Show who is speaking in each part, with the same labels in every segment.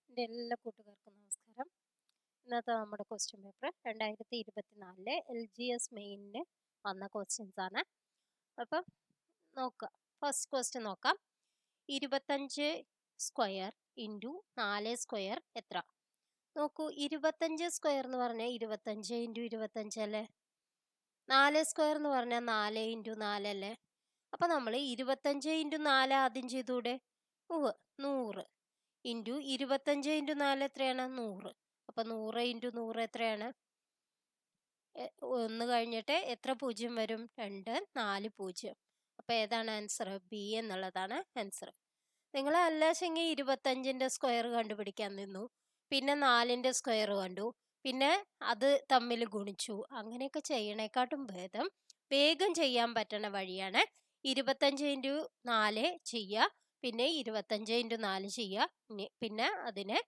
Speaker 1: എൻ്റെ എല്ലാ കൂട്ടുകാർക്കും നമസ്കാരം. ഇന്നത്തെ നമ്മുടെ ക്വസ്റ്റ്യൻ പേപ്പർ 2024 LGS മെയിനിന് വന്ന ക്വസ്റ്റ്യൻസ് ആണ്. അപ്പം നോക്കാം. ഫസ്റ്റ് ക്വസ്റ്റ്യൻ നോക്കാം. 25 സ്ക്വയർ ഇൻറ്റു 4 സ്ക്വയർ എത്ര? നോക്കൂ, 25 സ്ക്വയർ എന്ന് പറഞ്ഞാൽ 25 ഇൻറ്റു 25 അല്ലേ? 4 സ്ക്വയർ എന്ന് പറഞ്ഞാൽ 4 ഇൻറ്റു 4 അല്ലേ? അപ്പം നമ്മൾ 25 ഇൻറ്റു 4 ആദ്യം ചെയ്തൂടെ? 100 ഇൻറ്റു 25 ഇൻറ്റു 4 എത്രയാണ്? 100. അപ്പം 100 ഇൻറ്റു 100 എത്രയാണ്? 1 കഴിഞ്ഞിട്ട് എത്ര പൂജ്യം വരും? 2, 4 പൂജ്യം. അപ്പം ഏതാണ് ആൻസർ? ബി എന്നുള്ളതാണ് ആൻസർ. നിങ്ങൾ അല്ലാശെങ്കിൽ 25ൻ്റെ സ്ക്വയർ കണ്ടുപിടിക്കാൻ നിന്നു, പിന്നെ 4ൻ്റെ സ്ക്വയർ കണ്ടു, പിന്നെ അത് തമ്മിൽ ഗുണിച്ചു. അങ്ങനെയൊക്കെ ചെയ്യണേക്കാട്ടും ഭേദം വേഗം ചെയ്യാൻ പറ്റണ വഴിയാണ് 25 ഇൻറ്റു 4 ചെയ്യുക, പിന്നെ 25 ഇൻറ്റു 4 ചെയ്യുക, പിന്നെ അതിനെ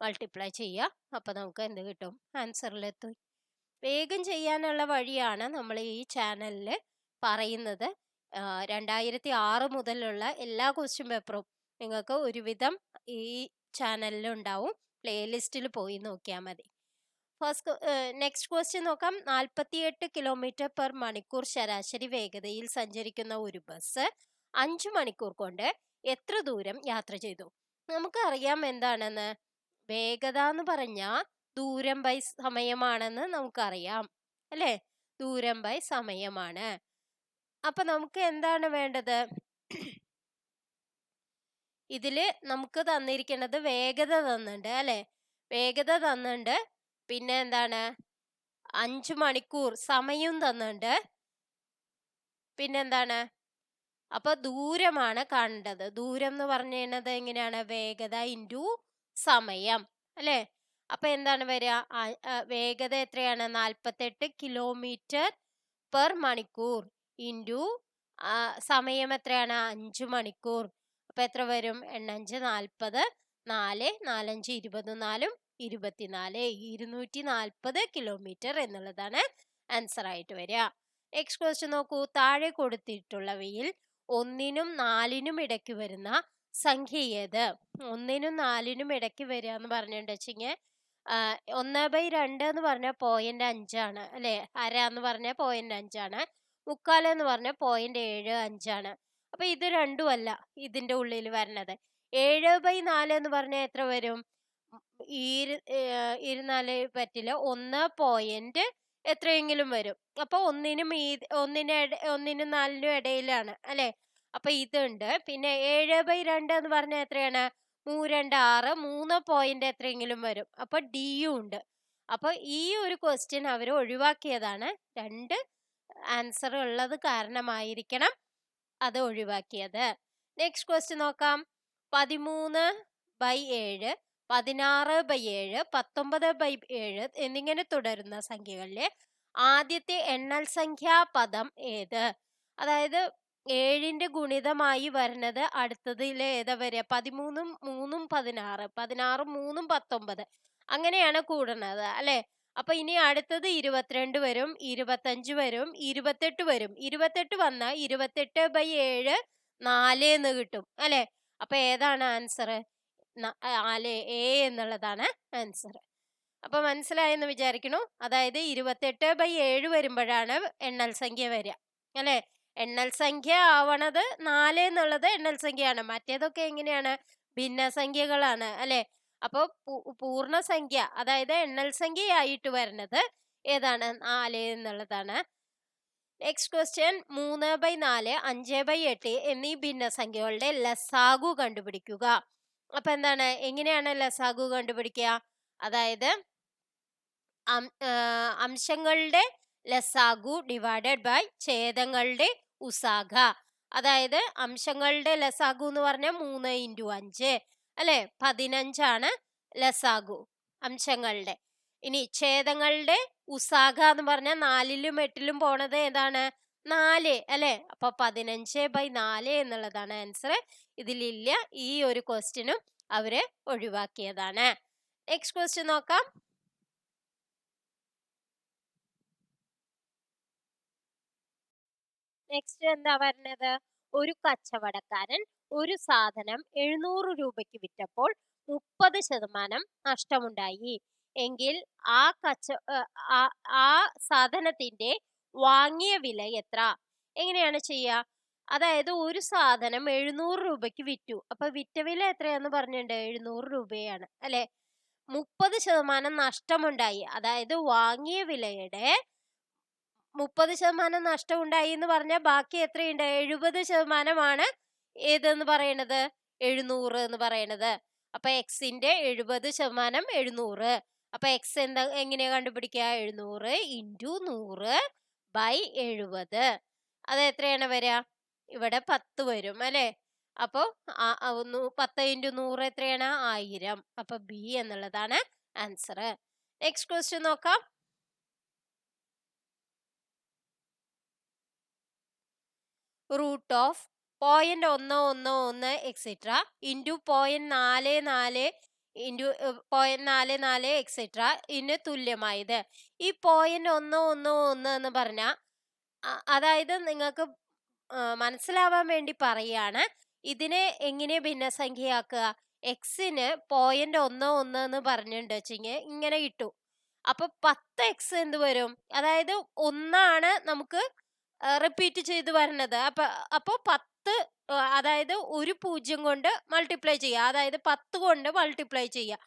Speaker 1: മൾട്ടിപ്ലൈ ചെയ്യുക. അപ്പം നമുക്ക് എന്ത് കിട്ടും? ആൻസറിലെത്തും. വേഗം ചെയ്യാനുള്ള വഴിയാണ് നമ്മൾ ഈ ചാനലിൽ പറയുന്നത്. 2006 മുതലുള്ള എല്ലാ ക്വസ്റ്റ്യൻ പേപ്പറും നിങ്ങൾക്ക് ഒരുവിധം ഈ ചാനലിലുണ്ടാവും. പ്ലേലിസ്റ്റിൽ പോയി നോക്കിയാൽ മതി. നെക്സ്റ്റ് ക്വസ്റ്റ്യൻ നോക്കാം. 48 കിലോമീറ്റർ പെർ മണിക്കൂർ ശരാശരി വേഗതയിൽ സഞ്ചരിക്കുന്ന ഒരു ബസ് 5 മണിക്കൂർ കൊണ്ട് എത്ര ദൂരം യാത്ര ചെയ്തു? നമുക്കറിയാം എന്താണെന്ന്. വേഗത എന്ന് പറഞ്ഞാൽ ദൂരം ബൈ സമയമാണെന്ന് നമുക്കറിയാം അല്ലേ? ദൂരം ബൈ സമയമാണ്. അപ്പൊ നമുക്ക് എന്താണ് വേണ്ടത്? ഇതില് നമുക്ക് തന്നിരിക്കുന്നത് വേഗത തന്നിട്ടുണ്ട് അല്ലെ? വേഗത തന്നിട്ടുണ്ട്, പിന്നെ എന്താണ്, 5 മണിക്കൂർ സമയവും തന്നിട്ടുണ്ട്, പിന്നെന്താണ്, അപ്പൊ ദൂരമാണ് കാണേണ്ടത്. ദൂരം എന്ന് പറഞ്ഞു കഴിഞ്ഞത് എങ്ങനെയാണ്? വേഗത ഇൻറ്റു സമയം അല്ലെ? അപ്പൊ എന്താണ് വരിക? വേഗത എത്രയാണ്? 48 കിലോമീറ്റർ പെർ മണിക്കൂർ ഇൻറ്റു സമയം എത്രയാണ്? 5 മണിക്കൂർ. അപ്പൊ എത്ര വരും? 8 40, 4 4 20, 4 24, 240 കിലോമീറ്റർ എന്നുള്ളതാണ് ആൻസർ ആയിട്ട് വരിക. നെക്സ്റ്റ് ക്വസ്റ്റ്യൻ നോക്കൂ. താഴെ കൊടുത്തിട്ടുള്ളവയിൽ 1നും 4നും ഇടയ്ക്ക് വരുന്ന സംഖ്യ ഏത്? 1നും 4നും ഇടയ്ക്ക് വരിക എന്ന് പറഞ്ഞിട്ടുണ്ടെങ്കിൽ 1/2 എന്ന് പറഞ്ഞാൽ 0.5 ആണ് അല്ലെ? അര എന്ന് പറഞ്ഞാൽ 0.5 ആണ്. 3/4 എന്ന് പറഞ്ഞാൽ 0.75 ആണ്. അപ്പൊ ഇത് രണ്ടും അല്ല ഇതിന്റെ ഉള്ളിൽ വരണത്. 7/4 എന്ന് പറഞ്ഞാൽ എത്ര വരും? 24 പറ്റില്ല, 1 എത്രയെങ്കിലും വരും. അപ്പൊ ഒന്നിനും 4നും ഇടയിലാണ് അല്ലെ? അപ്പൊ ഇതുണ്ട്. പിന്നെ 7/2 എന്ന് പറഞ്ഞാൽ എത്രയാണ്? 3 2 6, 3 എത്രയെങ്കിലും വരും. അപ്പൊ ഡിയും ഉണ്ട്. അപ്പൊ ഈ ഒരു ക്വസ്റ്റ്യൻ അവർ ഒഴിവാക്കിയതാണ്. 2 ആൻസർ ഉള്ളത് കാരണമായിരിക്കണം അത് ഒഴിവാക്കിയത്. നെക്സ്റ്റ് ക്വസ്റ്റ്യൻ നോക്കാം. 13/7, 16/7, 19/7 എന്നിങ്ങനെ തുടരുന്ന സംഖ്യകളിലെ ആദ്യത്തെ എണ്ണൽ സംഖ്യാ പദം ഏത്? അതായത് 7ന്റെ ഗുണിതമായി വരുന്നത് അടുത്തതിലെ ഏതാ വരിക? 13 3 16, 16 3 19 അങ്ങനെയാണ് കൂടുന്നത് അല്ലെ? അപ്പൊ ഇനി അടുത്തത് 22 വരും, 25 വരും, 28 വരും. 28 വന്നാൽ 28/7 4 എന്ന് കിട്ടും അല്ലെ? അപ്പൊ ഏതാണ് ആൻസർ? 4 എ എന്നുള്ളതാണ് ആൻസർ. അപ്പൊ മനസ്സിലായെന്ന് വിചാരിക്കണു. അതായത് 28/7 വരുമ്പോഴാണ് എണ്ണൽ സംഖ്യ വരിക അല്ലെ? എണ്ണൽ സംഖ്യ ആവണത് 4 എന്നുള്ളത് എണ്ണൽ സംഖ്യയാണ്. മറ്റേതൊക്കെ എങ്ങനെയാണ്? ഭിന്നസംഖ്യകളാണ് അല്ലെ? അപ്പൊ പൂർണ്ണസംഖ്യ അതായത് എണ്ണൽ സംഖ്യയായിട്ട് വരുന്നത് ഏതാണ്? 4 എന്നുള്ളതാണ്. Next question. 3/4, 5/8 എന്നീ ഭിന്നസംഖ്യകളുടെ ലസാഗു കണ്ടുപിടിക്കുക. അപ്പൊ എന്താണ്? എങ്ങനെയാണ് ലസാഗു കണ്ടുപിടിക്കുക? അതായത് അംശങ്ങളുടെ ലസാഗു ഡിവൈഡഡ് ബൈ ഛേദങ്ങളുടെ ഉസാഗ. അതായത് അംശങ്ങളുടെ ലസാഗു എന്ന് പറഞ്ഞാൽ 3 ഇൻറ്റു 5 അല്ലെ? 15 ആണ് ലസാഗു അംശങ്ങളുടെ. ഇനി ഛേദങ്ങളുടെ ഉസാഗ എന്ന് പറഞ്ഞാൽ 4ലും 8ലും പോണത് ഏതാണ്? 4 അല്ലെ? അപ്പൊ 15/4 എന്നുള്ളതാണ് ആൻസർ. ഇതിലില്ല. ഈ ഒരു ക്വസ്റ്റ്യനും അവര് ഒഴിവാക്കിയതാണ്. നെക്സ്റ്റ് ക്വസ്റ്റ്യൻ നോക്കാം. നെക്സ്റ്റ് എന്താ പറഞ്ഞത്? ഒരു കച്ചവടക്കാരൻ ഒരു സാധനം 700 രൂപയ്ക്ക് വിറ്റപ്പോൾ 30% നഷ്ടമുണ്ടായി എങ്കിൽ ആ ആ സാധനത്തിന്റെ വാങ്ങിയ വില എത്ര? എങ്ങനെയാണ് ചെയ്യുക? അതായത് ഒരു സാധനം 700 രൂപയ്ക്ക് വിറ്റു. അപ്പൊ വിറ്റ വില എത്രയാന്ന് പറഞ്ഞിട്ടുണ്ട്? 700 രൂപയാണ് അല്ലെ? 30% നഷ്ടമുണ്ടായി. അതായത് വാങ്ങിയ വിലയുടെ 30% നഷ്ടം ഉണ്ടായി എന്ന് പറഞ്ഞാൽ ബാക്കി എത്രയുണ്ട്? 70%മാണ് ഏതെന്ന് പറയണത്? 700 എന്ന് പറയണത്. അപ്പൊ എക്സിന്റെ 70% 700. അപ്പൊ എക്സ് എങ്ങനെയാ കണ്ടുപിടിക്കുക? 700 ഇൻറ്റു 100 ബൈ 70. അത് എത്രയാണ് വരിക? ഇവിടെ 10 വരും അല്ലെ? അപ്പൊ 10 ഇൻറ്റു 100 എത്രയാണ്? 1000. അപ്പൊ ബി എന്നുള്ളതാണ് ആൻസർ. നെക്സ്റ്റ് ക്വസ്റ്റ്യൻ നോക്കാം. Root of 0.111 etcetera into 0.44 into 0.44 etcetera ഇതിന് തുല്യമായത്. ഈ 0.111 എന്ന് പറഞ്ഞാൽ അതായത് നിങ്ങൾക്ക് മനസ്സിലാവാൻ വേണ്ടി പറയാണ്. ഇതിനെ എങ്ങനെ ഭിന്നസംഖ്യയാക്കുക? എക്സിന് 0.11 എന്ന് പറഞ്ഞിട്ടുണ്ട് വെച്ചെങ്കിൽ ഇങ്ങനെ ഇട്ടു. അപ്പൊ 10x എന്ത് വരും? അതായത് ഒന്നാണ് നമുക്ക് റിപ്പീറ്റ് ചെയ്ത് വരുന്നത്. അപ്പൊ 10 അതായത് ഒരു 0 കൊണ്ട് മൾട്ടിപ്ലൈ ചെയ്യുക. അതായത് 10 കൊണ്ട് മൾട്ടിപ്ലൈ ചെയ്യുക.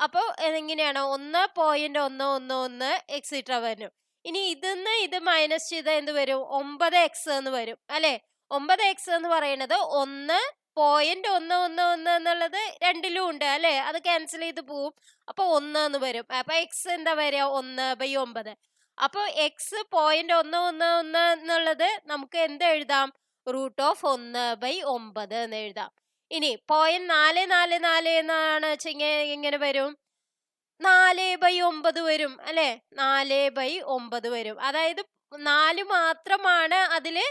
Speaker 1: അപ്പൊ എങ്ങനെയാണ്? 1.111 എക്സെട്ര വരും. ഇനി ഇതിന്ന് ഇത് മൈനസ് ചെയ്താൽ എന്ത് വരും? 9x എന്ന് വരും അല്ലെ? 9x എന്ന് പറയുന്നത് 1.111 എന്നുള്ളത് രണ്ടിലും ഉണ്ട് അല്ലെ? അത് ക്യാൻസൽ ചെയ്ത് പോവും. അപ്പൊ 1 എന്ന് വരും. അപ്പൊ എക്സ് എന്താ വരിക? 1/9. അപ്പൊ എക്സ് 0.111 എന്നുള്ളത് നമുക്ക് എന്ത് എഴുതാം? റൂട്ട് ഓഫ് 1/9 എന്ന് എഴുതാം. ഇനി 0.444 എന്നാണ് വെച്ചെങ്കിൽ എങ്ങനെ വരും? 4/9 വരും അല്ലെ? 4/9 വരും. അതായത് 4 മാത്രമാണ് അതില്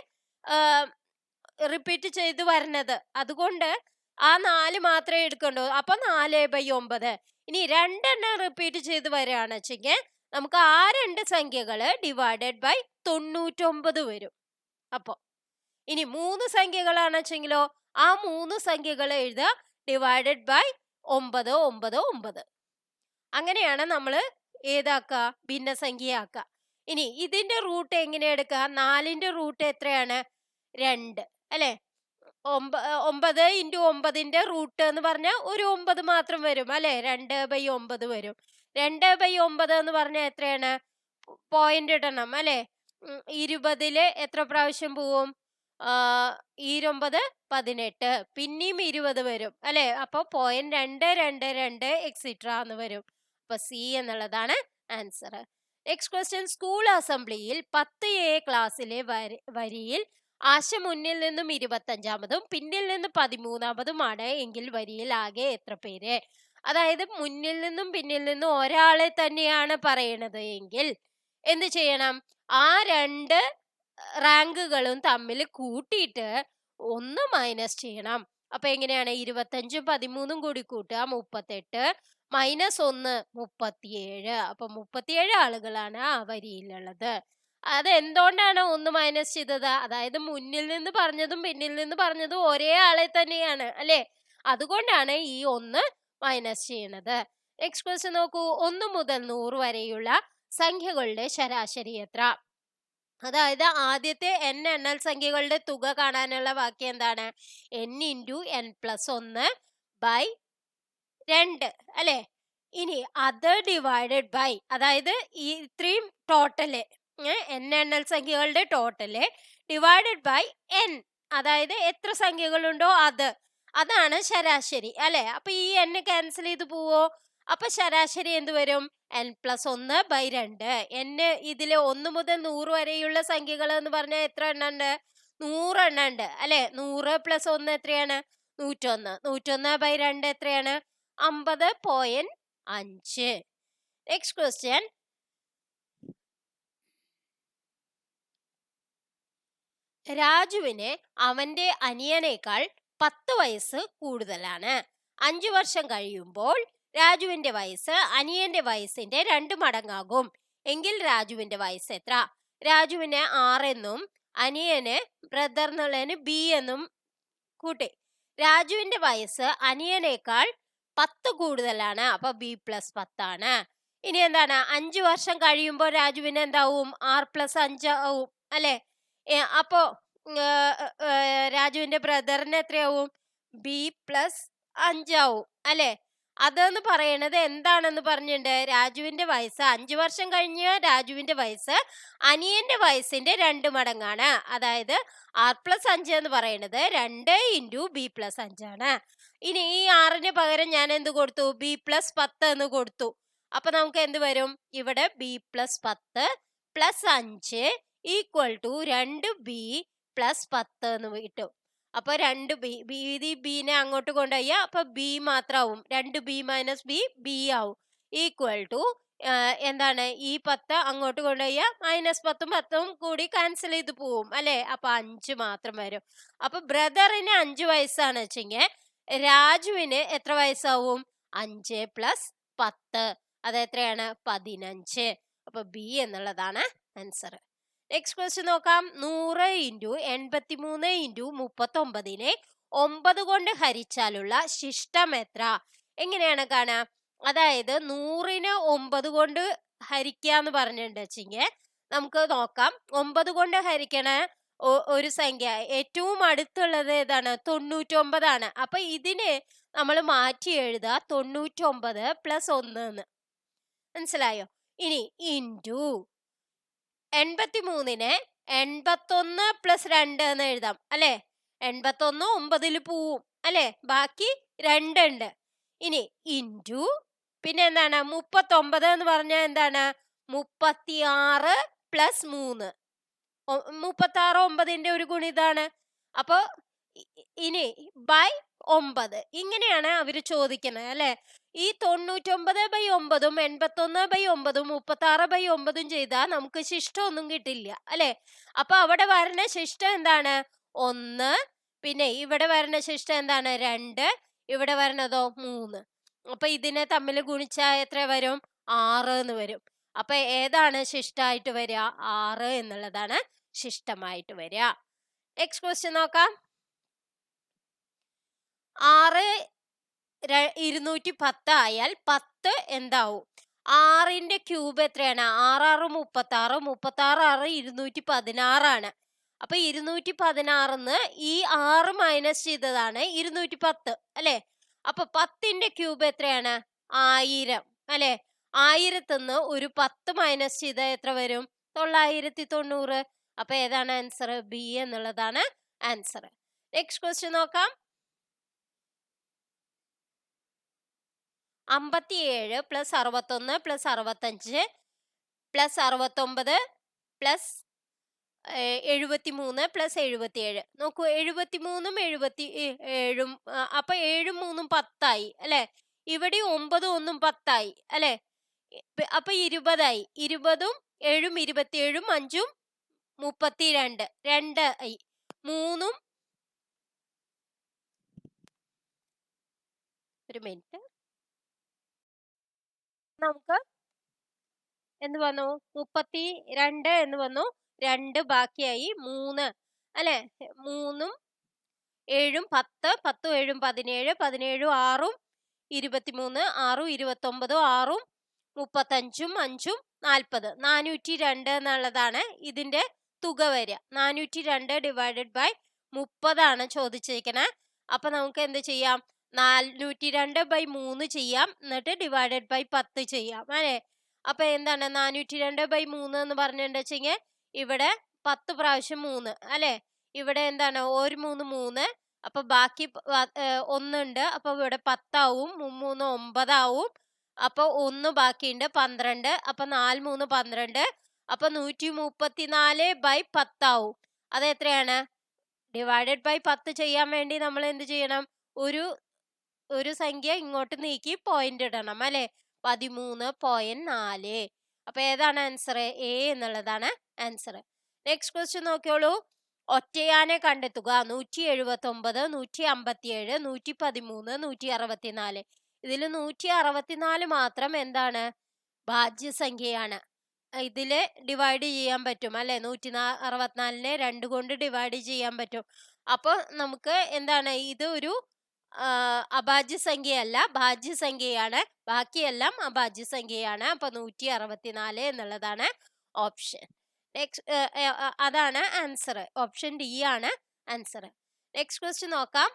Speaker 1: റിപ്പീറ്റ് ചെയ്ത് വരുന്നത്. അതുകൊണ്ട് ആ 4 മാത്രമേ എടുക്കണ്ടൂ. അപ്പൊ 4/9. ഇനി 2 എണ്ണം റിപ്പീറ്റ് ചെയ്ത് വരികയാണ് വെച്ചെങ്കിൽ നമുക്ക് ആ 2 സംഖ്യകള് ഡിവൈഡഡ് ബൈ 99 വരും. അപ്പൊ ഇനി 3 സംഖ്യകളാണ് വെച്ചെങ്കിലോ ആ 3 സംഖ്യകൾ എഴുതുക ഡിവൈഡഡ് ബൈ 999. അങ്ങനെയാണ് നമ്മൾ ഏതാക്കുക? ഭിന്നസംഖ്യയാക്കുക. ഇനി ഇതിന്റെ റൂട്ട് എങ്ങനെ എടുക്കുക? 4ന്റെ റൂട്ട് എത്രയാണ്? 2 അല്ലെ? 9 ഇൻറ്റു 9ന്റെ റൂട്ട് എന്ന് പറഞ്ഞാൽ ഒരു 9 മാത്രം വരും അല്ലെ? 2/9 വരും. 2/9 എന്ന് പറഞ്ഞാൽ എത്രയാണ്? പോയിന്റ് ഇടണം അല്ലെ? 20 എത്ര പ്രാവശ്യം പോവും? 29 18 പിന്നെയും 20 വരും അല്ലെ? അപ്പൊ 0.222 എക്സിട്ര എന്ന് വരും. അപ്പൊ സി എന്നുള്ളതാണ് ആൻസർ. Next question. സ്കൂൾ അസംബ്ലിയിൽ 10A ക്ലാസ്സിലെ വരിയിൽ ആശ മുന്നിൽ നിന്നും 25-മതും പിന്നിൽ നിന്ന് 13-മതുമാണ് എങ്കിൽ വരിയിൽ ആകെ എത്ര പേര്? അതായത് മുന്നിൽ നിന്നും പിന്നിൽ നിന്നും ഒരാളെ തന്നെയാണ് പറയണത് എങ്കിൽ എന്ത് ചെയ്യണം? ആ 2 റാങ്കുകളും തമ്മിൽ കൂട്ടിയിട്ട് 1 മൈനസ് ചെയ്യണം. അപ്പൊ എങ്ങനെയാണ്? 25ഉം 13ഉം കൂടി കൂട്ടുക 38 മൈനസ് 1 37. അപ്പൊ 37 ആളുകളാണ് ആ വരിയിലുള്ളത്. അത് എന്തുകൊണ്ടാണ് 1 മൈനസ് ചെയ്തത്? അതായത് മുന്നിൽ നിന്ന് പറഞ്ഞതും പിന്നിൽ നിന്ന് പറഞ്ഞതും ഒരേ ആളെ തന്നെയാണ് അല്ലെ? അതുകൊണ്ടാണ് ഈ 1 മൈനസ് ചെയ്യണത്. നെക്സ്റ്റ് ക്വസ്റ്റ്യൻ നോക്കൂ. 1 മുതൽ 100 വരെയുള്ള സംഖ്യകളുടെ ശരാശരി എത്ര? അതായത് ആദ്യത്തെ n എണ്ണൽ സംഖ്യകളുടെ തുക കാണാനുള്ള വാക്യം എന്താണ്? n ഇൻറ്റു n+1/2 അല്ലെ? ഇനി അത് ഡിവൈഡഡ് ബൈ അതായത് ഈ ഇത്രയും ടോട്ടല് n എണ്ണൽ സംഖ്യകളുടെ ടോട്ടല് ഡിവൈഡഡ് ബൈ n അതായത് എത്ര സംഖ്യകളുണ്ടോ അതാണ് ശരാശരി അല്ലെ? അപ്പൊ ഈ n ക്യാൻസൽ ചെയ്ത് പോവോ? അപ്പൊ ശരാശരി എന്ത് വരും? n+1/2. n ഇതില് 1 മുതൽ 100 വരെയുള്ള സംഖ്യകൾ എന്ന് പറഞ്ഞാൽ എത്ര എണ്ണം ഉണ്ട്? 100 എണ്ണം ഉണ്ട് അല്ലെ? 100 + 1 എത്രയാണ്? 101. 101/2 എത്രയാണ്? 50.5. Next question. രാജുവിന് അവന്റെ അനിയനേക്കാൾ 10 വയസ്സ് കൂടുതലാണ്. 5 വർഷം കഴിയുമ്പോൾ രാജുവിന്റെ വയസ്സ് അനിയന്റെ വയസ്സിന്റെ 2 മടങ്ങാകും എങ്കിൽ രാജുവിന്റെ വയസ്സ് എത്ര? രാജുവിന് 6 എന്നും അനിയന് ബ്രദർ എന്നുള്ളതിന് B എന്നും കൂട്ടി. രാജുവിന്റെ വയസ്സ് അനിയനേക്കാൾ 10 കൂടുതലാണ്. അപ്പൊ ബി പ്ലസ് 10 ആണ്. ഇനി എന്താണ് 5 വർഷം കഴിയുമ്പോൾ രാജുവിന് എന്താവും? 6+5 ആവും അല്ലെ? അപ്പോ രാജുവിന്റെ ബ്രദറിന് എത്രയാവും? ബി പ്ലസ് 5 ആവും അല്ലെ? അതെന്ന് പറയണത് എന്താണെന്ന് പറഞ്ഞിട്ടുണ്ട്? രാജുവിന്റെ വയസ്സ് 5 വർഷം കഴിഞ്ഞ രാജുവിന്റെ വയസ്സ് അനിയന്റെ വയസ്സിന്റെ 2 മടങ്ങാണ്. അതായത് 6+5 എന്ന് പറയുന്നത് 2 ഇൻറ്റു ബി പ്ലസ് 5 ആണ്. ഇനി ഈ 6ന് പകരം ഞാൻ എന്ത് കൊടുത്തു? ബി പ്ലസ് 10 എന്ന് കൊടുത്തു. അപ്പൊ നമുക്ക് എന്ത് വരും? ഇവിടെ B plus 10 plus 5 equal to 2b plus 10 എന്ന് കിട്ടും. അപ്പൊ 2b ബീനെ അങ്ങോട്ട് കൊണ്ടുപോയി അപ്പൊ ബി മാത്രമാവും. 2b മൈനസ് ബി ആവും. ഈക്വൽ ടു എന്താണ്? ഈ 10 അങ്ങോട്ട് കൊണ്ടുപോയി -10ഉം 10ഉം കൂടി ക്യാൻസൽ ചെയ്ത് പോവും അല്ലെ? അപ്പൊ 5 മാത്രം വരും. അപ്പൊ ബ്രദറിന് 5 വയസ്സാണ് വെച്ചെങ്കിൽ രാജുവിന് എത്ര വയസ്സാവും? 5 പ്ലസ് 10 അത് എത്രയാണ്? 15. അപ്പൊ ബി എന്നുള്ളതാണ് ആൻസർ. നെക്സ്റ്റ് ക്വസ്റ്റ്യൻ നോക്കാം. 100 ഇൻറ്റു 83 ഇൻറ്റു 39നെ 9 കൊണ്ട് ഹരിച്ചാലുള്ള ശിഷ്ടം എത്ര? എങ്ങനെയാണ് കാണാം? അതായത് 100നെ 9 കൊണ്ട് ഹരിക്കാന്ന് പറഞ്ഞിട്ടുണ്ട് വെച്ചെങ്കിൽ നമുക്ക് നോക്കാം. 9 കൊണ്ട് ഹരിക്കണ ഒരു സംഖ്യ ഏറ്റവും അടുത്തുള്ളത് ഏതാണ്? 99 ആണ്. അപ്പൊ ഇതിന് നമ്മൾ മാറ്റി എഴുതുക 99 പ്ലസ് 1 എന്ന്. മനസ്സിലായോ? ഇനി ഇൻറ്റു 83നെ 81 പ്ലസ് 2 എന്ന് എഴുതാം അല്ലെ? 81 9ൽ പോവും അല്ലെ? ബാക്കി 2 ഉണ്ട്. ഇനി ഇൻറ്റു പിന്നെ എന്താണ്? 39 എന്ന് പറഞ്ഞാൽ എന്താണ്? 36 പ്ലസ് 3. 36 9ന്റെ ഒരു ഗുണിതാണ്. അപ്പൊ ഇനി ബൈ 9 ഇങ്ങനെയാണ് അവര് ചോദിക്കുന്നത് അല്ലെ? ഈ 99/9ഉം 81/9ഉം 36/9ഉം ചെയ്താൽ നമുക്ക് ശിഷ്ടം ഒന്നും കിട്ടില്ല അല്ലെ? അപ്പൊ അവിടെ വരുന്ന ശിഷ്ടം എന്താണ്? 1. പിന്നെ ഇവിടെ വരുന്ന ശിഷ്ടം എന്താണ്? 2. ഇവിടെ വരുന്നതോ 3. അപ്പൊ ഇതിനെ തമ്മിൽ ഗുണിച്ചാൽ എത്ര വരും? 6 എന്ന് വരും. അപ്പൊ ഏതാണ് ശിഷ്ടമായിട്ട് വരിക? 6 എന്നുള്ളതാണ് ശിഷ്ടമായിട്ട് വരിക. നെക്സ്റ്റ് ക്വസ്റ്റ്യൻ നോക്കാം. 6 210 ആയാൽ 10 എന്താവും? 6ന്റെ ക്യൂബ് എത്രയാണ്? 6 6 36 216 ആണ്. അപ്പൊ 216ന്ന് ഈ 6 മൈനസ് ചെയ്തതാണ് 210 അല്ലെ? അപ്പൊ 10ന്റെ ക്യൂബ് എത്രയാണ്? 1000 അല്ലെ? 1000ന്ന് ഒരു 10 മൈനസ് ചെയ്താൽ എത്ര വരും? 990. അപ്പൊ ഏതാണ് ആൻസർ? ബി എന്നുള്ളതാണ് ആൻസർ. നെക്സ്റ്റ് ക്വസ്റ്റ്യൻ നോക്കാം. 57 plus 61 plus 65 plus 69 plus 73 plus 77. നോക്കൂ, 73ഉം 77ഉം അപ്പൊ 7ഉം 3ഉം 10 ആയി അല്ലെ? ഇവിടെ 9ഉം 1ഉം 10 ആയി അല്ലെ? അപ്പൊ 20 ആയി. 20ഉം 7ഉം 27ഉം 5ഉം 32. 2 ആയി. 3ഉം ഒരു മിനിറ്റ് നമുക്ക് എന്ത് വന്നു? 32 എന്ന് വന്നു. 2 ബാക്കിയായി 3 അല്ലെ? 3ഉം 7ഉം 10, 10ഉം 7ഉം 17, 17ഉം 6ഉം 23, 6ഉം 29, 6ഉം 35, 5ഉം 40. 402 എന്നുള്ളതാണ് ഇതിന്റെ തുക വരിക. 402 ഡിവൈഡഡ് ബൈ 30 ആണ് ചോദിച്ചിരിക്കണേ. അപ്പൊ നമുക്ക് എന്ത് ചെയ്യാം? 402/3 ചെയ്യാം. എന്നിട്ട് ഡിവൈഡഡ് ബൈ 10 ചെയ്യാം അല്ലെ? അപ്പൊ എന്താണ് 402/3 എന്ന് പറഞ്ഞിട്ടുണ്ടെങ്കിൽ ഇവിടെ 10 പ്രാവശ്യം 3 അല്ലെ? ഇവിടെ എന്താണ്? 1 3 3. അപ്പൊ ബാക്കി 1 ഉണ്ട്. അപ്പൊ ഇവിടെ 10 ആവും. 3 9 ആവും. അപ്പൊ 1 ബാക്കിയുണ്ട് 12. അപ്പൊ 4 3 12. അപ്പൊ 134/10 ആവും. അത് എത്രയാണ്? ഡിവൈഡഡ് ബൈ 10 ചെയ്യാൻ വേണ്ടി നമ്മൾ എന്ത് ചെയ്യണം? ഒരു സംഖ്യ ഇങ്ങോട്ട് നീക്കി പോയിന്റ് ഇടണം അല്ലെ? 13.4. അപ്പൊ ഏതാണ് ആൻസർ? എ എന്നുള്ളതാണ് ആൻസർ. നെക്സ്റ്റ് ക്വസ്റ്റ്യൻ നോക്കിയോളൂ. ഒറ്റയാനെ കണ്ടെത്തുക. 179, 157, 113, 164. ഇതിൽ 164 മാത്രം എന്താണ്? ഭാജ്യസംഖ്യയാണ്. ഇതില് ഡിവൈഡ് ചെയ്യാൻ പറ്റും അല്ലെ? 164നെ 2 കൊണ്ട് ഡിവൈഡ് ചെയ്യാൻ പറ്റും. അപ്പൊ നമുക്ക് എന്താണ്? ഇത് ഒരു അഭാജ്യസംഖ്യയല്ല, ഭാജ്യസംഖ്യയാണ്. ബാക്കിയെല്ലാം അഭാജ്യസംഖ്യയാണ്. അപ്പൊ 164 എന്നുള്ളതാണ് ഓപ്ഷൻ. അതാണ് ആൻസർ. ഓപ്ഷൻ ഡി ആണ് ആൻസർ. നെക്സ്റ്റ് ക്വസ്റ്റ്യൻ നോക്കാം.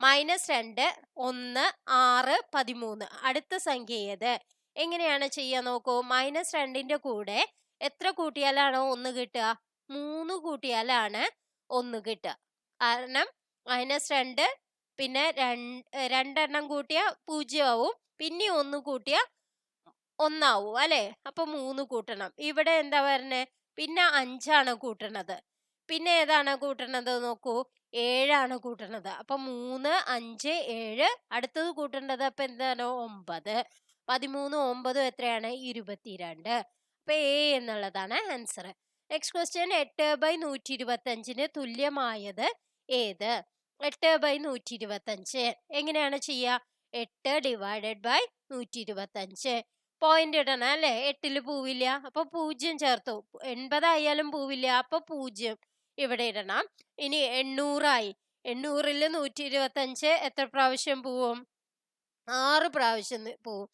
Speaker 1: -2, 1, 6, 13. അടുത്ത സംഖ്യ ഏത്? എങ്ങനെയാണ് ചെയ്യാൻ നോക്കൂ. -2ന്റെ കൂടെ എത്ര കൂട്ടിയാലാണ് 1 കിട്ടുക? 3 കൂട്ടിയാലാണ് 1 കിട്ടുക. കാരണം -2 പിന്നെ 2 കൂട്ടിയ 0 ആവും, പിന്നെ 1 കൂട്ടിയ 1 ആവും അല്ലെ. അപ്പൊ 3 കൂട്ടണം. ഇവിടെ എന്താ പറഞ്ഞേ? പിന്നെ 5 കൂട്ടണത്. പിന്നെ ഏതാണ് കൂട്ടണത് നോക്കൂ, 7 കൂട്ടണത്. അപ്പൊ 3, 5, 7. അടുത്തത് കൂട്ടേണ്ടത് അപ്പൊ എന്താണ്? 9. 13 9 എത്രയാണ്? 22. അപ്പൊ എ എന്നുള്ളതാണ് ആൻസർ. Next question. 8/125 തുല്യമായത് ഏത്? 8/125 എങ്ങനെയാണ് ചെയ്യുക? 8 ഡിവൈഡഡ് ബൈ 125. പോയിന്റ് ഇടണം അല്ലെ. 8ല് പൂവില്ല, അപ്പൊ 0 ചേർത്തു. 80 ആയാലും പൂവില്ല, അപ്പൊ 0 ഇവിടെ ഇടണം. ഇനി 800 ആയി. 800ല് 125 എത്ര പ്രാവശ്യം പോവും? 6 പ്രാവശ്യം പോവും.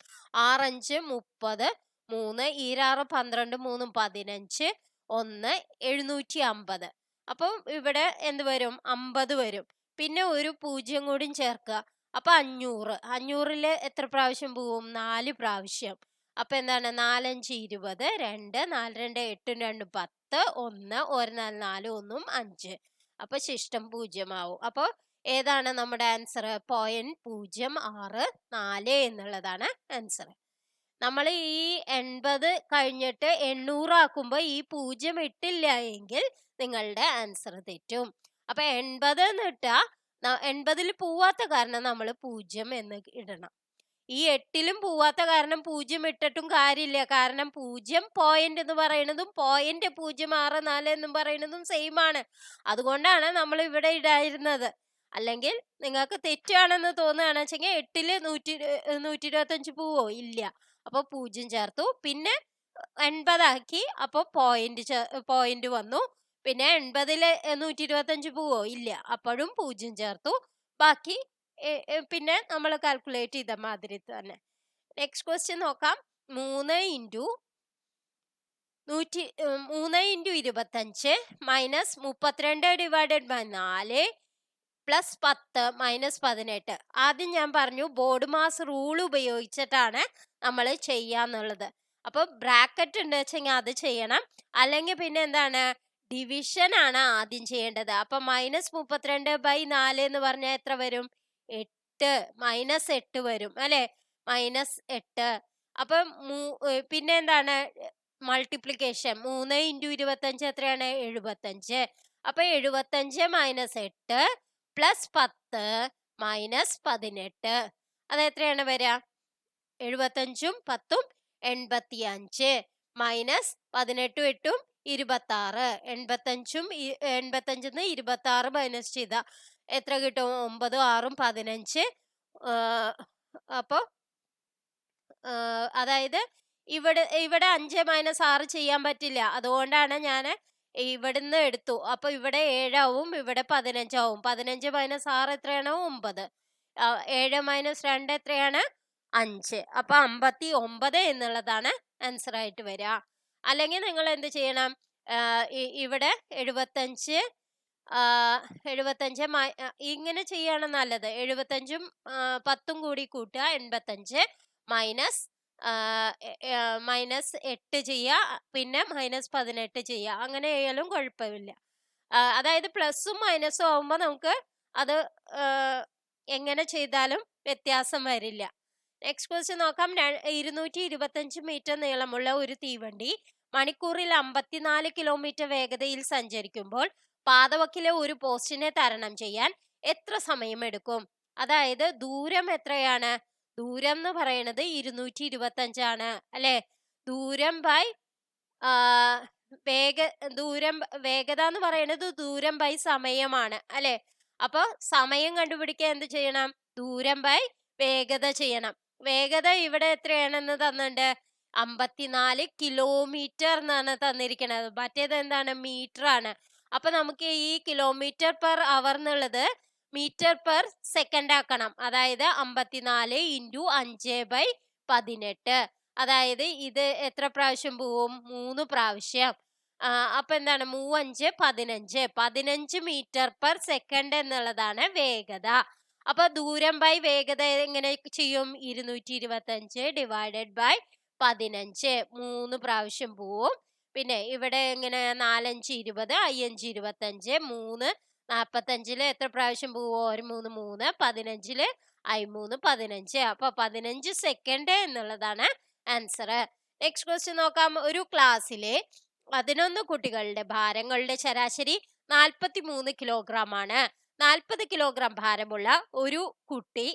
Speaker 1: 6 5 30, 3 6 12, 3 15, 1 750. അപ്പം ഇവിടെ എന്ത് വരും? 50 വരും. പിന്നെ ഒരു 0 കൂടി ചേർക്കുക. അപ്പൊ 500. 500ല് എത്ര പ്രാവശ്യം പോവും? 4 പ്രാവശ്യം. അപ്പൊ എന്താണ്? 4 5 20, 2 4 2 8 2 10, 1 1 4 4 1 5. അപ്പൊ ശിഷ്ടം 0 ആവും. അപ്പൊ ഏതാണ് നമ്മുടെ ആൻസർ? 0.06 എന്നുള്ളതാണ് ആൻസർ. നമ്മൾ ഈ 80 കഴിഞ്ഞിട്ട് 800 ആക്കുമ്പോ ഈ 0 ഇട്ടില്ല എങ്കിൽ നിങ്ങളുടെ ആൻസർ തെറ്റും. അപ്പൊ 80 എന്ന് ഇട്ടാ 80ൽ പോവാത്ത കാരണം നമ്മൾ 0 എന്ന് ഇടണം. ഈ 8ലും പോവാത്ത കാരണം 0 ഇട്ടിട്ടും കാര്യമില്ല. കാരണം 0 പോയിന്റ് എന്ന് പറയുന്നതും പോയിന്റ് 0.64 എന്നും പറയുന്നതും സെയിം ആണ്. അതുകൊണ്ടാണ് നമ്മൾ ഇവിടെ ഇടായിരുന്നത്. അല്ലെങ്കിൽ നിങ്ങൾക്ക് തെറ്റാണെന്ന് തോന്നുകയാണെന്ന് വെച്ചെങ്കിൽ 8ല് 125 പോവോ? ഇല്ല. അപ്പൊ 0 ചേർത്തു. പിന്നെ 80 ആക്കി. അപ്പൊ പോയിന്റ് വന്നു. പിന്നെ 80ല് 125 പോവോ? ഇല്ല. അപ്പോഴും 0 ചേർത്തു. ബാക്കി പിന്നെ നമ്മൾ കാൽക്കുലേറ്റ് ചെയ്ത മാതിരി തന്നെ. നെക്സ്റ്റ് ക്വസ്റ്റ്യൻ നോക്കാം. 3 × 25 minus 32 divided by 4 plus 10 minus 18. ആദ്യം ഞാൻ പറഞ്ഞു ബോർഡ് മാസ് റൂൾ ഉപയോഗിച്ചിട്ടാണ് നമ്മൾ ചെയ്യാന്നുള്ളത്. അപ്പൊ ബ്രാക്കറ്റ് ഉണ്ട് വെച്ചെങ്കിൽ അത് ചെയ്യണം. അല്ലെങ്കിൽ പിന്നെ എന്താണ്? ഡിവിഷൻ ആണ് ആദ്യം ചെയ്യേണ്ടത്. അപ്പൊ -32/4 എന്ന് പറഞ്ഞാൽ എത്ര വരും? 8 -8 വരും അല്ലെ. -8. അപ്പൊ പിന്നെ എന്താണ്? മൾട്ടിപ്ലിക്കേഷൻ. 3 × 25 എത്രയാണ്? 75. അപ്പൊ 75 - 8 പ്ലസ് 10 മൈനസ് 18. അത് എത്രയാണ് വരിക? 75ഉം 10ഉം 85 മൈനസ് 18ഉം 8ഉം 26. 85ന്ന് 26 മൈനസ് ചെയ്ത എത്ര കിട്ടും? 9 6 15. അപ്പൊ അതായത് ഇവിടെ 5 - 6 ചെയ്യാൻ പറ്റില്ല. അതുകൊണ്ടാണ് ഞാൻ ഇവിടുന്ന് എടുത്തു. അപ്പൊ ഇവിടെ 7 ആവും, ഇവിടെ 15 ആവും. 15 - 6 എത്രയാണ്? 9. 7 - 2 എത്രയാണ്? 5. അപ്പൊ 59 എന്നുള്ളതാണ് ആൻസർ ആയിട്ട് വരിക. അല്ലെങ്കിൽ നിങ്ങൾ എന്ത് ചെയ്യണം? ഇവിടെ 75 ഇങ്ങനെ ചെയ്യാണ് നല്ലത്. 75ഉം 10ഉം കൂടി കൂട്ടുക 85 -8 ചെയ്യുക, പിന്നെ -18 ചെയ്യുക. അങ്ങനെ ചെയ്യാലും കുഴപ്പമില്ല. അതായത് പ്ലസും മൈനസും ആവുമ്പോൾ നമുക്ക് അത് എങ്ങനെ ചെയ്താലും വ്യത്യാസം വരില്ല. നെക്സ്റ്റ് ക്വസ്റ്റ്യൻ നോക്കാം. 225 മീറ്റർ നീളമുള്ള ഒരു തീവണ്ടി മണിക്കൂറിൽ 54 കിലോമീറ്റർ വേഗതയിൽ സഞ്ചരിക്കുമ്പോൾ പാതവക്കിലെ ഒരു പോസ്റ്റിനെ തരണം ചെയ്യാൻ എത്ര സമയമെടുക്കും? അതായത് ദൂരം എത്രയാണ്? ദൂരം എന്ന് പറയുന്നത് 225 ആണ് അല്ലെ. ദൂരം ബൈ വേഗത എന്ന് പറയുന്നത് ദൂരം ബൈ സമയമാണ് അല്ലെ. അപ്പൊ സമയം കണ്ടുപിടിക്കാൻ എന്ത് ചെയ്യണം? ദൂരം ബൈ വേഗത ചെയ്യണം. വേഗത ഇവിടെ എത്രയാണെന്ന് തന്നിട്ടുണ്ട്? 54 കിലോമീറ്റർ എന്നാണ് തന്നിരിക്കുന്നത്. മറ്റേത് എന്താണ്? മീറ്റർ ആണ്. അപ്പൊ നമുക്ക് ഈ കിലോമീറ്റർ പെർ അവർ എന്നുള്ളത് മീറ്റർ പെർ സെക്കൻഡ് ആക്കണം. അതായത് 54 × 5/18. അതായത് ഇത് എത്ര പ്രാവശ്യം പോവും? 3 പ്രാവശ്യം. അപ്പൊ എന്താണ്? 3 5 15 മീറ്റർ പെർ സെക്കൻഡ് എന്നുള്ളതാണ് വേഗത. അപ്പൊ ദൂരം ബൈ വേഗത എങ്ങനെ ചെയ്യും? 225 ഡിവൈഡഡ് ബൈ 15 3 പ്രാവശ്യം പോവും. പിന്നെ ഇവിടെ എങ്ങനെ? 4 5 20, 5 25, 3 45 എത്ര പ്രാവശ്യം പോവും? 1 3 3, 15 3 15. അപ്പൊ 15 സെക്കൻഡ് എന്നുള്ളതാണ് ആൻസർ. നെക്സ്റ്റ് ക്വസ്റ്റ്യൻ നോക്കാം. ഒരു ക്ലാസ്സിലെ 11 കുട്ടികളുടെ ഭാരങ്ങളുടെ ശരാശരി 43 കിലോഗ്രാം ആണ്. 40 കിലോഗ്രാം ഭാരമുള്ള ഒരു കുട്ടി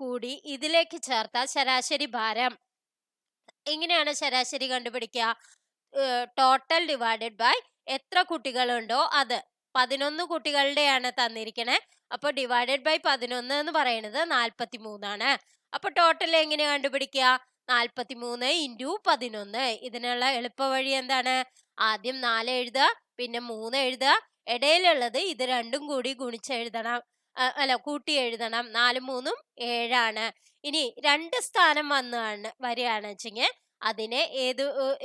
Speaker 1: കൂടി ഇതിലേക്ക് ചേർത്താൽ ശരാശരി ഭാരം. എങ്ങനെയാണ് ശരാശരി കണ്ടുപിടിക്കുക? ടോട്ടൽ ഡിവൈഡഡ് ബൈ എത്ര കുട്ടികളുണ്ടോ അത്. 11 കുട്ടികളുടെയാണ് തന്നിരിക്കണേ. അപ്പൊ ഡിവൈഡഡ് ബൈ 11 എന്ന് പറയുന്നത് 43 ആണ്. അപ്പൊ ടോട്ടൽ എങ്ങനെ കണ്ടുപിടിക്കുക? 43 × 11. ഇതിനുള്ള എളുപ്പ വഴി എന്താണ്? ആദ്യം 4 എഴുതുക, പിന്നെ 3 എഴുതുക, ഇടയിലുള്ളത് ഇത് രണ്ടും കൂടി ഗുണിച്ചെഴുതണം. അല്ല, കൂട്ടി എഴുതണം. 4 3 7 ആണ്. ഇനി 2 സ്ഥാനം വരികയാണ് വെച്ചെങ്കിൽ അതിനെ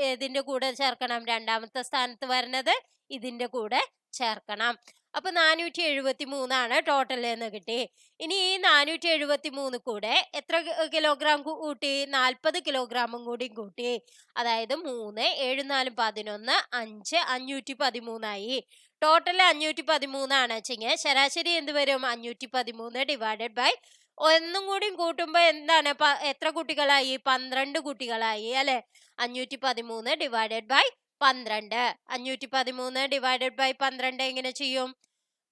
Speaker 1: ഏതിന്റെ കൂടെ ചേർക്കണം? രണ്ടാമത്തെ സ്ഥാനത്ത് വരുന്നത് ഇതിന്റെ കൂടെ ചേർക്കണം. അപ്പൊ 473 ആണ് ടോട്ടൽ എന്ന് കിട്ടി. ഇനി ഈ 473 കൂടെ എത്ര കിലോഗ്രാം കൂട്ടി? 40 കിലോഗ്രാമും കൂടി കൂട്ടി. അതായത് 3 7 4 11 5 513 ആയി. ടോട്ടൽ 513 ആണ് വെച്ചെങ്കിൽ ശരാശരി എന്ത് വരും? 513 ഡിവൈഡഡ് ബൈ ഒന്നും കൂടി കൂട്ടുമ്പോ എന്താണ്? എത്ര കുട്ടികളായി? 12 കുട്ടികളായി അല്ലെ? 513 ഡിവൈഡഡ് ബൈ 12. 513 ഡിവൈഡഡ് ബൈ 12 എങ്ങനെ ചെയ്യും?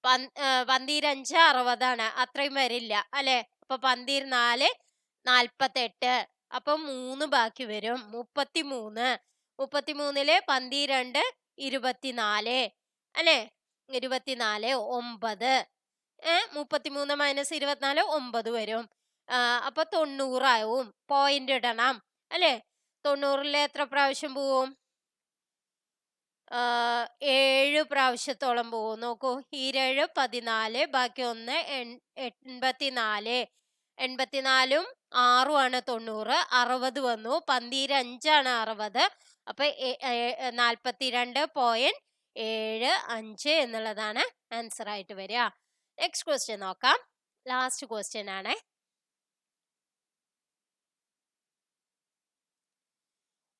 Speaker 1: 12 5 60 അത്രയും വരില്ല അല്ലെ? അപ്പൊ 12 48. അപ്പൊ 3 ബാക്കി വരും. 33. 33 12 24 അല്ലെ? 24 9. 33 - 24 9 വരും. അപ്പൊ 90 ആവും. പോയിന്റ് ഇടണം അല്ലെ? 90 എത്ര പ്രാവശ്യം പോവും? 7 പ്രാവശ്യത്തോളം പോവും. നോക്കൂ, ഈ 7 14, ബാക്കി 1 84. 84 6 ആണ് 90. 60 വന്നു. 12 5 60. അപ്പൊ 42.75 എന്നുള്ളതാണ് ആൻസർ ആയിട്ട് വരിക. നെക്സ്റ്റ് ക്വസ്റ്റ്യൻ നോക്കാം. ലാസ്റ്റ് ക്വസ്റ്റ്യൻ ആണ്.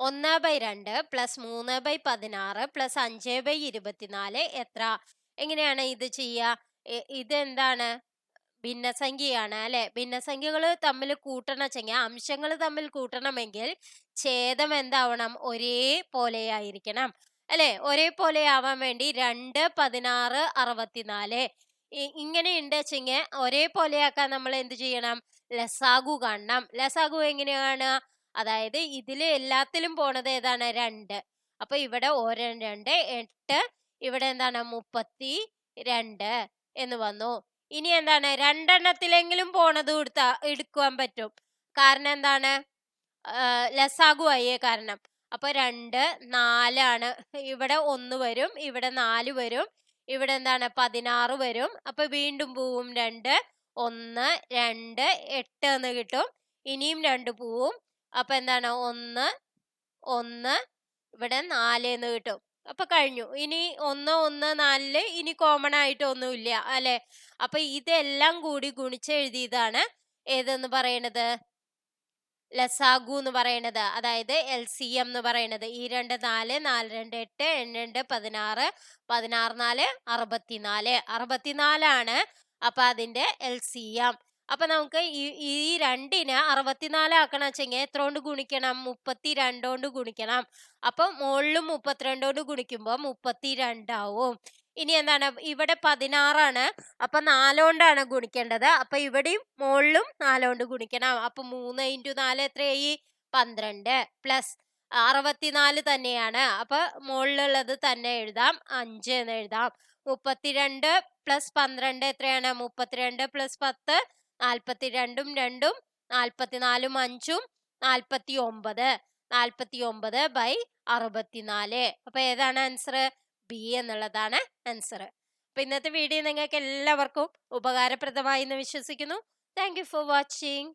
Speaker 1: 1/2 + 3/16 + 5/24 എത്ര? എങ്ങനെയാണ് ഇത് ചെയ്യുക? ഇതെന്താണ്? ഭിന്നസംഖ്യയാണ് അല്ലെ? ഭിന്നസംഖ്യകൾ തമ്മിൽ കൂട്ടണമെങ്കിൽ, അംശങ്ങൾ തമ്മിൽ കൂട്ടണമെങ്കിൽ ഛേദം എന്താവണം? ഒരേ പോലെ ആയിരിക്കണം അല്ലെ? ഒരേപോലെ ആവാൻ വേണ്ടി 2 16 64 ഇങ്ങനെ ഉണ്ട് വെച്ചെങ്കിൽ ഒരേപോലെ ആക്കാൻ നമ്മൾ എന്ത് ചെയ്യണം? ലസാഗു കാണണം. ലസാഗു എങ്ങനെയാണ്? അതായത് ഇതില് എല്ലാത്തിലും പോണത് ഏതാണ്? 2. അപ്പൊ ഇവിടെ 1 2 8. ഇവിടെ എന്താണ്? 32 എന്ന് വന്നു. ഇനി എന്താണ്? രണ്ടെണ്ണത്തിലെങ്കിലും പോണത് എടുക്കുവാൻ പറ്റും. കാരണം എന്താണ്? ലസാഗു ആയേ കാരണം. അപ്പൊ 2 4 ആണ്. ഇവിടെ 1 വരും, ഇവിടെ 4 വരും, ഇവിടെ എന്താണ്? 16 വരും. അപ്പൊ വീണ്ടും പോവും 2 1 2 8 എന്ന് കിട്ടും. ഇനിയും 2 പോവും. അപ്പൊ എന്താണ്? 1 1 ഇവിടെ 4 എന്ന് കിട്ടും. അപ്പൊ കഴിഞ്ഞു. ഇനി 1 1 4 ഇനി കോമൺ ആയിട്ട് ഒന്നുമില്ല അല്ലെ? അപ്പൊ ഇതെല്ലാം കൂടി ഗുണിച്ചെഴുതിയതാണ് ഏതെന്ന് പറയണത്? ലസാഗു എന്ന് പറയണത്. അതായത് LCM എന്ന് പറയണത്. ഈ 2 4 4 2 8 8 2 16 16 4 64 64 ആണ്. അപ്പൊ അതിന്റെ LCM. അപ്പൊ നമുക്ക് ഈ 2നെ 64 ആക്കണം വെച്ചെങ്കിൽ എത്ര കൊണ്ട് ഗുണിക്കണം? 32 കൊണ്ട് ഗുണിക്കണം. അപ്പൊ മുകളിലും 32 കൊണ്ട് ഗുണിക്കുമ്പോ 32 ആവും. ഇനി എന്താണ്? ഇവിടെ 16 ആണ്. അപ്പൊ 4 കൊണ്ടാണ് ഗുണിക്കേണ്ടത്. അപ്പൊ ഇവിടെയും മുകളിലും 4 കൊണ്ട് ഗുണിക്കണം. അപ്പൊ 3 × 4 എത്രയായി? 12 പ്ലസ് 64 തന്നെയാണ്. അപ്പൊ മുകളിലുള്ളത് തന്നെ എഴുതാം. 5 എന്ന് എഴുതാം. 32 + 12 എത്രയാണ്? 32 + 10 42 2 44 5 49. 49/64. അപ്പൊ ഏതാണ് ആൻസർ? ബി എന്നുള്ളതാണ് ആൻസർ. അപ്പൊ അപ്പൊ ഇന്നത്തെ വീഡിയോ നിങ്ങൾക്ക് എല്ലാവർക്കും ഉപകാരപ്രദമായി എന്ന് വിശ്വസിക്കുന്നു. Thank you for watching.